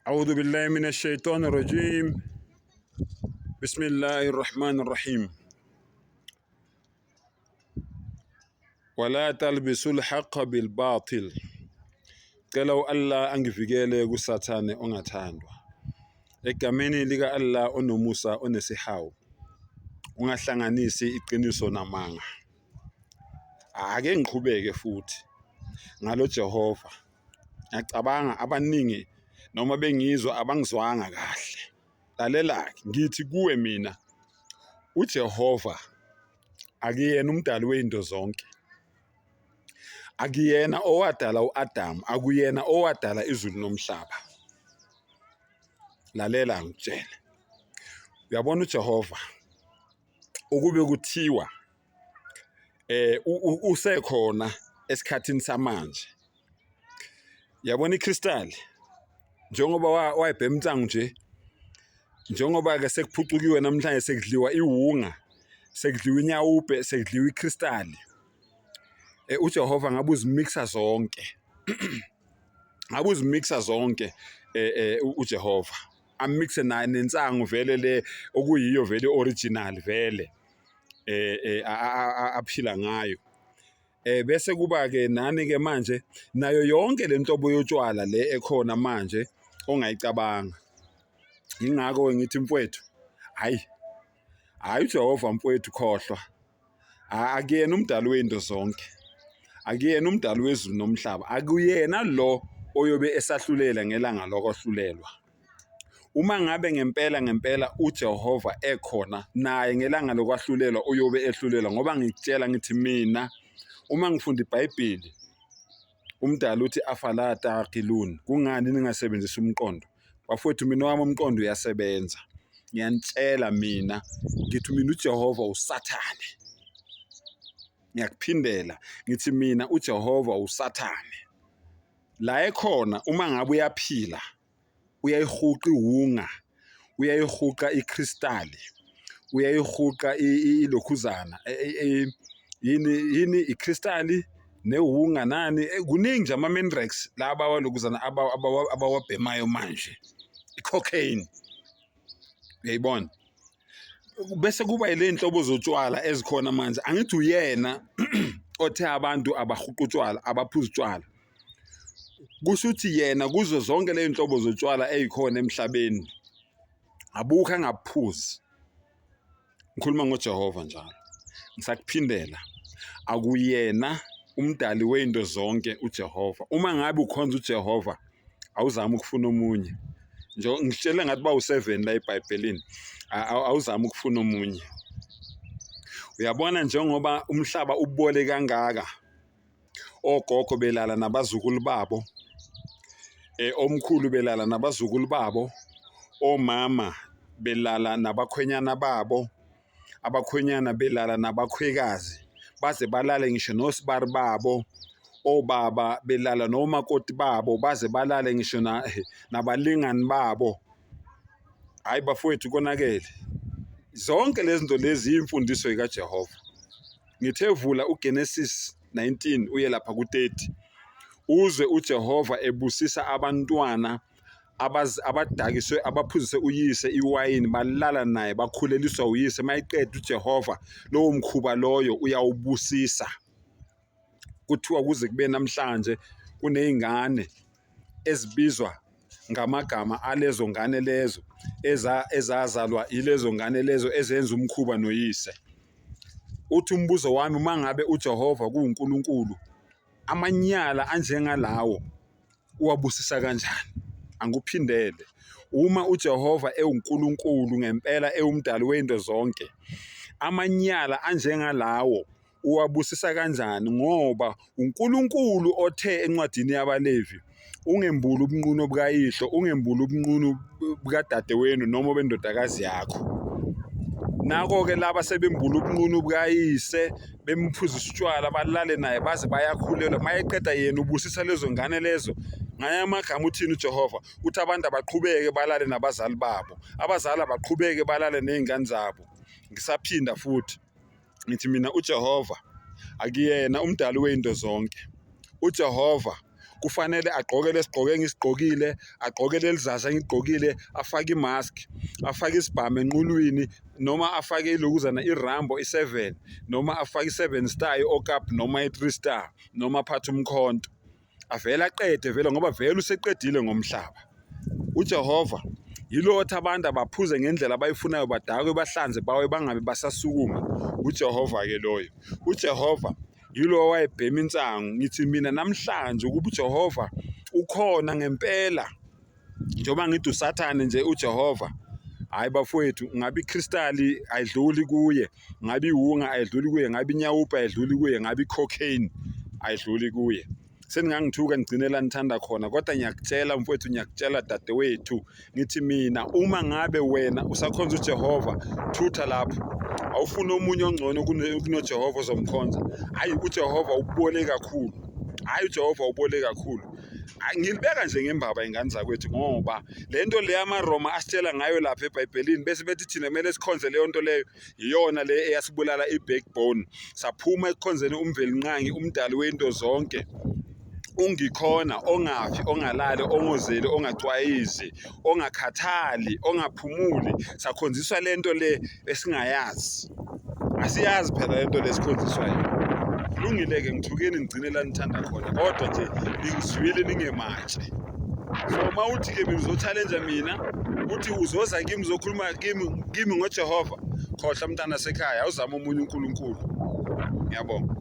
أعوذ بالله من الشيطان الرجيم. بسم الله الرحمن الرحيم. ولا تلبسوا الحق بالباطل. Cela Allah angivikele kusathane ongathandwa. Egameni lika Allah onomusa onesihawu. Ungahlanganisi iqiniso namanga. Ake ngiqhubeke futhi ngalo Jehova. Ngiyacabanga abaningi noma bengizwa abangizwanga kahle. Lalela ngithi kuwe mina uJehova akuyena umdali wezinto zonke. Akuyena owadala uAdam, akuyena owadala izulu nomhlaba. Lalela ngitshele. Uyabona uJehova ukube kuthiwa usekhona esikhathini samanje. Yabona ikristali njengoba wayibhema intsangu nje, njengoba ke sekuphucukiwe namhlanje sekudliwa iwunga, sekudliwa inyawube, sekudliwa ikristali. uJehova ngabe uzimixa zonke. Ngabe uzimixa zonke uJehova. Amixe naye nentsangu vele le okuyiyo vele original vele aphila ngayo. Bese kuba ke nani ke manje nayo yonke lenhlobo yotshwala le ekhona manje ongayicabanga. Ingakho ngithi mfowethu, hayi uJehova mfowethu khohlwa. Akuyena umdali wezinto zonke. Akuyena umdali wezulu nomhlaba. Akuyena lo oyobe esahlulela ngelanga lokwahlulelwa. Uma ngabe ngempela uJehova ekhona naye ngelanga lokwahlulelwa uyobe ehlulelwa, ngoba ngikutshela ngithi mina uma ngifunda iBhayibheli umdali uthi afala taqilun, kungani ningasebenzisi umqondo? Bafowethu mina wami umqondo uyasebenza. Ngiyanitshela mina ngithi mina uJehova usathane. Ngiyakuphindela ngithi mina uJehova usathane. La ekhona uma ngabe uyaphila uyayihuqa iwunga, uyayihuqa ikristali, uyayihuqa ilokhuzana, yini ikristali newunga nani, kuningi nje ama-minerals laba awalokhuzana abawabhemayo manje, i-cocaine. Uyayibona? Bese kuba yile nhlobo zotshwala ezikhona manje. Angithi uyena othe abantu abahuqa utshwala, abaphuza utshwala. Kusho ukuthi yena kuzo zonke le nhlobo zotshwala ezikhona emhlabeni abukho angaphuzi. Ngikhuluma ngoJehova njalo. Ngisakuphindela, akuyena umdali wezinto zonke uJehova. Uma ngabe ukhonza uJehova awuzami ukufuna omunye. Nje ngishela ngathi bawu7 la eBhayibhelini. Awuzami ukufuna omunye. Uyabona njengoba umhlaba ubole kangaka, ogogo belala nabazukulu babo, omkhulu belala nabazukulu babo, omama belala nabakhwenyana babo, abakhwenyana belala nabakhwekazi, baze balale ngisho nosibari babo, obaba belala nomakoti babo, baze balale ngisho nabalingani babo. Hayi bafowethu konakele. Zonke lezi zinto lezi imfundiso kaJehova. Ngithe vula uGenesis 19 uye lapha ku30. Uzwe uJehova ebusisa abantwana abadakiswe, abaphuzise uyise iwayini, balala naye, bakhuleliswa uyise. Mayiqeda uJehova lowo mkhuba loyo uyawubusisa. Kuthiwa kuze kube namhlanje kunezingane ezibizwa ngamagama alezo ngane lezo ezazalwa ilezo ngane lezo ezenza umkhuba noyise. Uthi umbuzo wami, uma ngabe uJehova kuuNkulunkulu, amanyala anjengalawo uwabusisa kanjani? Angikuphindele. Uma uJehova ewuNkulunkulu ngempela ewumdali wezinto zonke, amanyala anjengalawo uwabusisa kanjani? Ngoba uNkulunkulu othe encwadini yabaLevi, ungembuli ubunqunu bukayihlo, ungembuli ubunqunu bukadadewenu noma bendodakazi yakho. Nako ke laba sebembula ubunqunu bukayise, bemphuzisa utshwala, balale naye baze bayakhulelwa. Mayeqeda yena ubusisa lezo ngane lezo. Ngaya amagama uthini uJehova? Uthi abantu abaqhubeke balale nabazali babo, abazali abaqhubeke balale nezingane zabo. Ngisaphinda futhi ngithi mina uJehova akuyena umdali wezinto zonke. uJehova kufanele agqoke lesigqoke engisigqokile, agqoke lelizaza engigqokile, afake imask, afake isibhamu enqulwini, noma afake ilokuzana iRambo i7, noma afake i7 star i-Okap noma i3 star, noma aphathe umkhonto. Avele aqede vele ngoba vele useqedile ngomhlaba. uJehova yilothi abantu abaphuze ngendlela abayifunayo, badakwe bahlanze bawe bangabe basasukuma. uJehova-ke loyo. uJehova yilo wayebhema insangu. Ngithi mina namhlanje ukuba uJehova ukhona ngempela, njengoba ngithi uSathane nje uJehova. Hayi bafowethu, ngabe ikristali ayidluli kuye, ngabe iwunga ayidluli kuye, ngabe inyawupa ayidluli kuye, ngabe icocaine ayidluli kuye. Seningangithuka nigcine la nithanda khona, kodwa ngiyakutshela mfowethu, ngiyakutshela dadewethu, ngithi mina uma ngabe wena usakhonza uJehova, thutha lapho. Awufuni omunye ongcono kunoJehova ozomkhonza. Hayi uJehova ubole kakhulu, hayi uJehova ubole kakhulu. Ngilibeka nje ngembaba ingane zakwethu, ngoba lento le yamaRoma asitshela ngayo lapha eBhayibhelini, bese bethi thina kumele sikhonze leyo nto leyo, iyona le eyasibulala i-backbone. Saphuma ekukhonzeni umvelinqangi, umdali wento zonke. Ungikhona, ongafi, ongalali, ongozeli, ongacwayizi, ongakhathali, ongaphumuli. Sakhonziswa lento le esingayazi. Asiyazi phela lento le sikhonziswayo. Kulungile-ke, ngithukeni nigcine la nithanda khona, kodwa nje ningizwile ningematshe. So uma uthi-ke mina uzo-challenge mina, uthi uzoza kimi uzokhuluma kimi ngoJehova, khohlwa mntana sekhaya, awuzame omunye uNkulunkulu. Ngiyabonga.